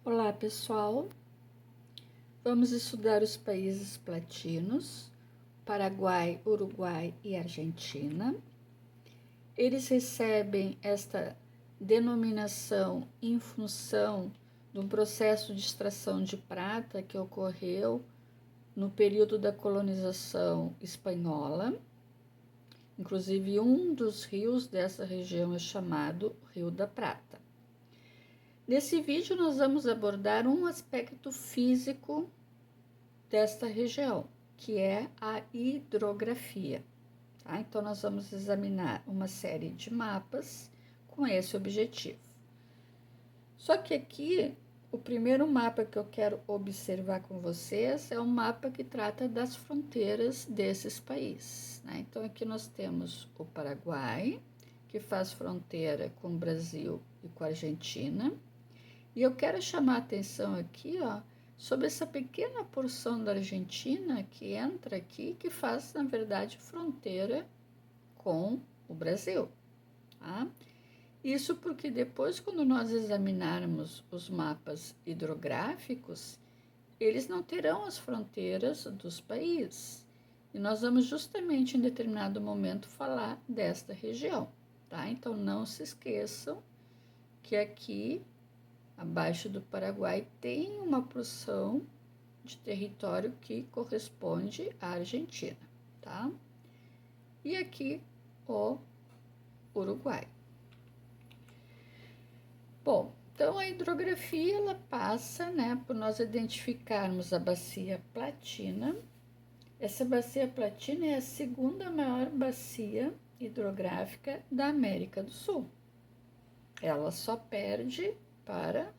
Olá, pessoal. Vamos estudar os países platinos, Paraguai, Uruguai e Argentina. Eles recebem esta denominação em função de um processo de extração de prata que ocorreu no período da colonização espanhola. Inclusive, um dos rios dessa região é chamado Rio da Prata. Nesse vídeo, nós vamos abordar um aspecto físico desta região, que é a hidrografia. Tá? Então, nós vamos examinar uma série de mapas com esse objetivo. Só que aqui, o primeiro mapa que eu quero observar com vocês é um mapa que trata das fronteiras desses países. Né? Então, aqui nós temos o Paraguai, que faz fronteira com o Brasil e com a Argentina. E eu quero chamar a atenção aqui, sobre essa pequena porção da Argentina que entra aqui, que faz, na verdade, fronteira com o Brasil. Tá? Isso porque depois, quando nós examinarmos os mapas hidrográficos, eles não terão as fronteiras dos países. E nós vamos justamente em determinado momento falar desta região. Tá? Então, não se esqueçam que aqui abaixo do Paraguai tem uma porção de território que corresponde à Argentina, tá? E aqui o Uruguai. Bom, então a hidrografia ela passa, né, por nós identificarmos a bacia platina. Essa bacia platina é a segunda maior bacia hidrográfica da América do Sul. Ela só perde para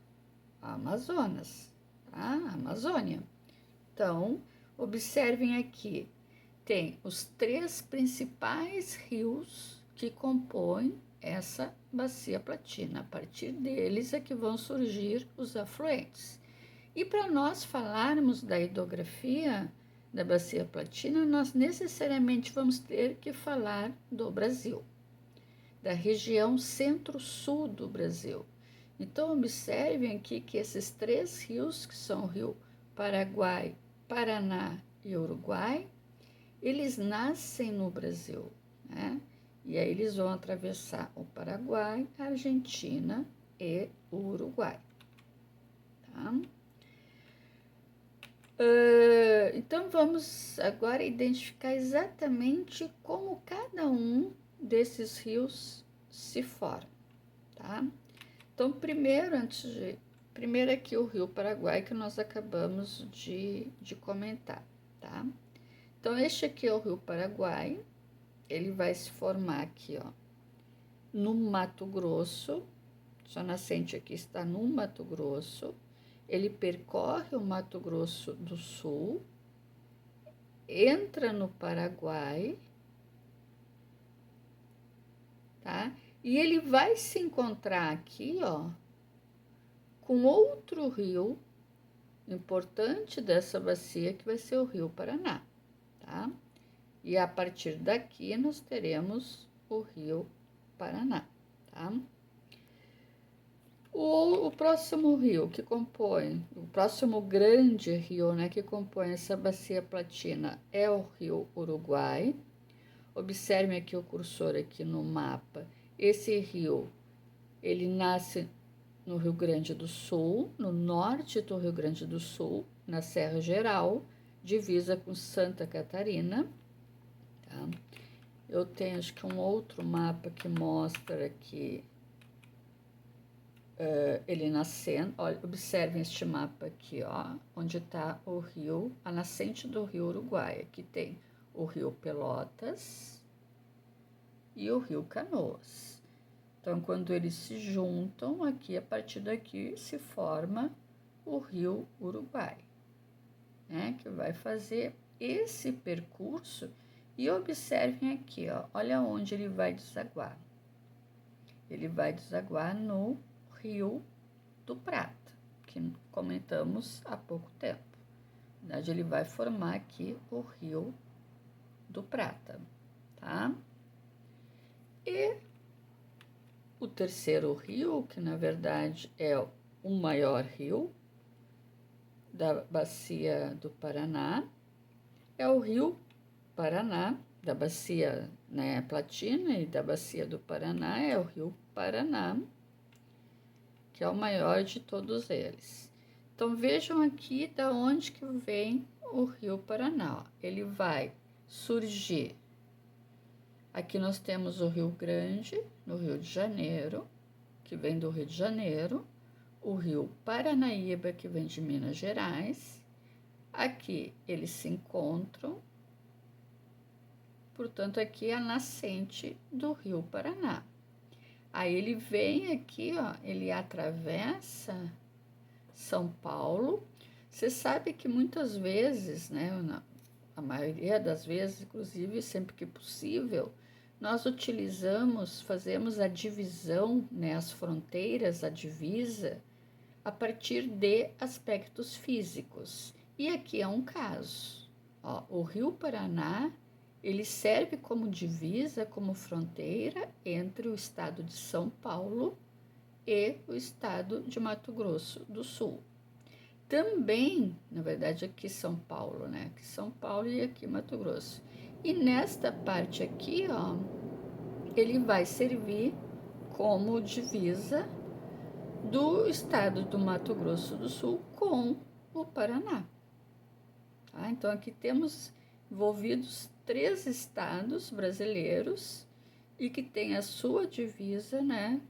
a Amazonas, tá? A Amazônia. Então, observem aqui, tem os três principais rios que compõem essa bacia platina. A partir deles é que vão surgir os afluentes. E para nós falarmos da hidrografia da bacia platina, nós necessariamente vamos ter que falar do Brasil, da região centro-sul do Brasil. Então, observem aqui que esses três rios, que são o rio Paraguai, Paraná e Uruguai, eles nascem no Brasil, né? E aí eles vão atravessar o Paraguai, a Argentina e o Uruguai. Tá? Então, vamos agora identificar exatamente como cada um desses rios se forma, tá? Então, primeiro aqui o Rio Paraguai, que nós acabamos de comentar, tá? Então, este aqui é o Rio Paraguai, ele vai se formar aqui, no Mato Grosso, sua nascente aqui está no Mato Grosso, ele percorre o Mato Grosso do Sul, entra no Paraguai, tá? E ele vai se encontrar aqui, com outro rio importante dessa bacia, que vai ser o Rio Paraná, tá? E a partir daqui nós teremos o Rio Paraná, tá? O próximo rio que compõe, o próximo grande rio, né, que compõe essa bacia platina é o Rio Uruguai. Observem aqui o cursor aqui no mapa. Esse rio, ele nasce no Rio Grande do Sul, no norte do Rio Grande do Sul, na Serra Geral, divisa com Santa Catarina. Tá? Eu tenho, acho que um outro mapa que mostra aqui ele nascendo. Olha, observem este mapa aqui, onde está o rio, a nascente do Rio Uruguai. Aqui tem o Rio Pelotas e o Rio Canoas. Então, quando eles se juntam aqui, a partir daqui se forma o Rio Uruguai, né? Que vai fazer esse percurso. E observem aqui, olha onde ele vai desaguar. Ele vai desaguar no Rio do Prata, que comentamos há pouco tempo. Na verdade, ele vai formar aqui o Rio do Prata, tá? E o terceiro rio, que na verdade é o maior rio da bacia do Paraná, é o rio Paraná, da bacia, né, Platina, e da bacia do Paraná é o rio Paraná, que é o maior de todos eles. Então vejam aqui da onde que vem o rio Paraná. Ele vai surgir. Aqui nós temos o Rio Grande, no Rio de Janeiro, que vem do Rio de Janeiro, o rio Paranaíba, que vem de Minas Gerais. Aqui eles se encontram, portanto, aqui é a nascente do rio Paraná. Aí ele vem aqui, ó, ele atravessa São Paulo. Você sabe que muitas vezes, né, a maioria das vezes, inclusive sempre que possível, nós fazemos a divisão, né, as fronteiras, a divisa, a partir de aspectos físicos. E aqui é um caso. Ó, o Rio Paraná, ele serve como divisa, como fronteira entre o estado de São Paulo e o estado de Mato Grosso do Sul. Também, na verdade, aqui São Paulo, né? Aqui São Paulo e aqui Mato Grosso. E nesta parte aqui, ó, ele vai servir como divisa do estado do Mato Grosso do Sul com o Paraná. Tá? Então, aqui temos envolvidos 3 estados brasileiros e que tem a sua divisa, né,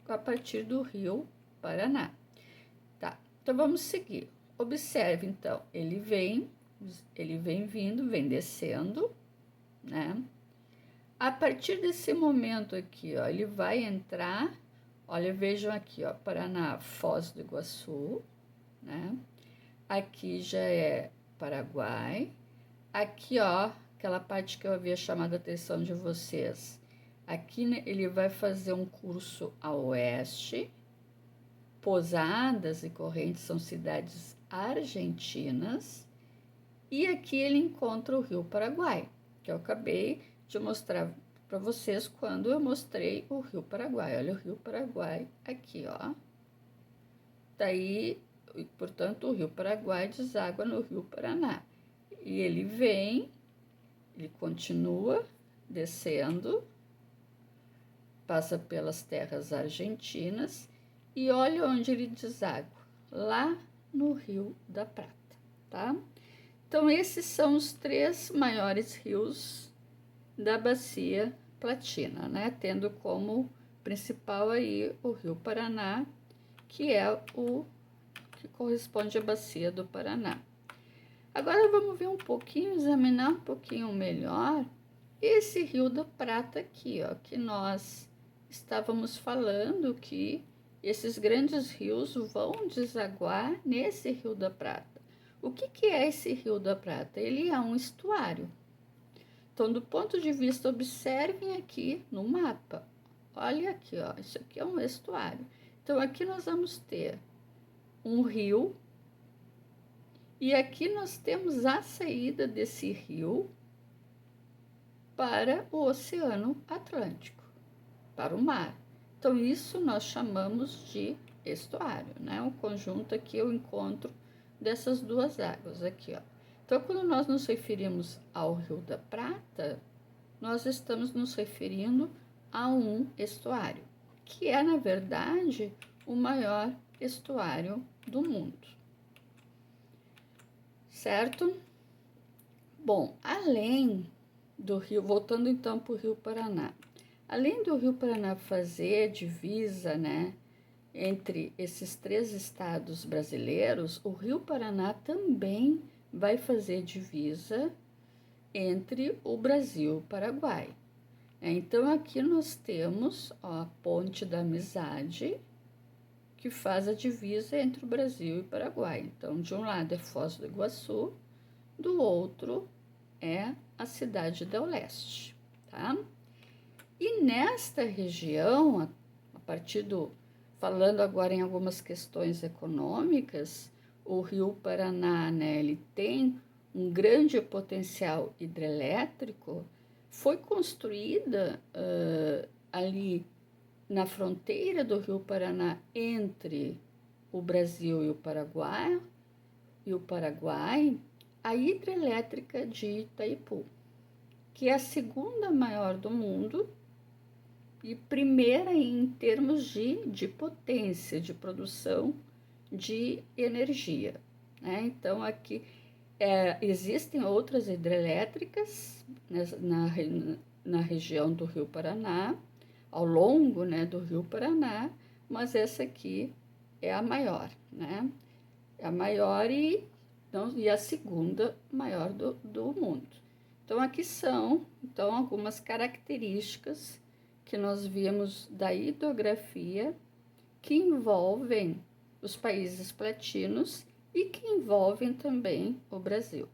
a partir do rio Paraná. Tá, então vamos seguir. Observe, então, ele vem vindo, vem descendo, né? A partir desse momento aqui, ó, ele vai entrar, olha, vejam aqui, ó, Paraná, Foz do Iguaçu, né? Aqui já é Paraguai. Aqui, ó, aquela parte que eu havia chamado a atenção de vocês. Aqui, né, ele vai fazer um curso a oeste. Posadas e Correntes são cidades argentinas. E aqui ele encontra o Rio Paraguai, que eu acabei de mostrar para vocês quando eu mostrei o Rio Paraguai. Olha o Rio Paraguai aqui, ó. Daí, portanto, o Rio Paraguai deságua no Rio Paraná. E ele continua descendo, passa pelas terras argentinas e olha onde ele deságua, lá no Rio da Prata, tá? Então, esses são os 3 maiores rios da Bacia Platina, né? Tendo como principal aí o Rio Paraná, que é o que corresponde à Bacia do Paraná. Agora vamos ver um pouquinho, examinar um pouquinho melhor esse Rio da Prata aqui, ó, que nós estávamos falando que esses grandes rios vão desaguar nesse Rio da Prata. O que é esse Rio da Prata? Ele é um estuário. Então, do ponto de vista, observem aqui no mapa. Olha aqui, ó, isso aqui é um estuário. Então, aqui nós vamos ter um rio e aqui nós temos a saída desse rio para o Oceano Atlântico, para o mar. Então, isso nós chamamos de estuário, né? O conjunto aqui é o encontro dessas 2 águas aqui, ó. Então, quando nós nos referimos ao Rio da Prata, nós estamos nos referindo a um estuário, que é, na verdade, o maior estuário do mundo. Certo? Bom, além do rio, voltando então para o Rio Paraná, além do Rio Paraná fazer divisa, né, entre esses 3 estados brasileiros, o Rio Paraná também vai fazer divisa entre o Brasil e o Paraguai. Então, aqui nós temos, ó, a Ponte da Amizade, que faz a divisa entre o Brasil e o Paraguai. Então, de um lado é Foz do Iguaçu, do outro é a cidade do Leste, tá? E nesta região, a partir falando agora em algumas questões econômicas, o Rio Paraná, né, ele tem um grande potencial hidrelétrico. Foi construída ali na fronteira do Rio Paraná entre o Brasil e o Paraguai, a hidrelétrica de Itaipu, que é a segunda maior do mundo e primeira em termos de potência, de produção de energia, né? Então, aqui existem outras hidrelétricas, né, na região do Rio Paraná, ao longo, né, do Rio Paraná, mas essa aqui é a maior, né? É a maior e a segunda maior do mundo. Então, aqui são algumas características que nós vimos da hidrografia que envolvem os países platinos e que envolvem também o Brasil.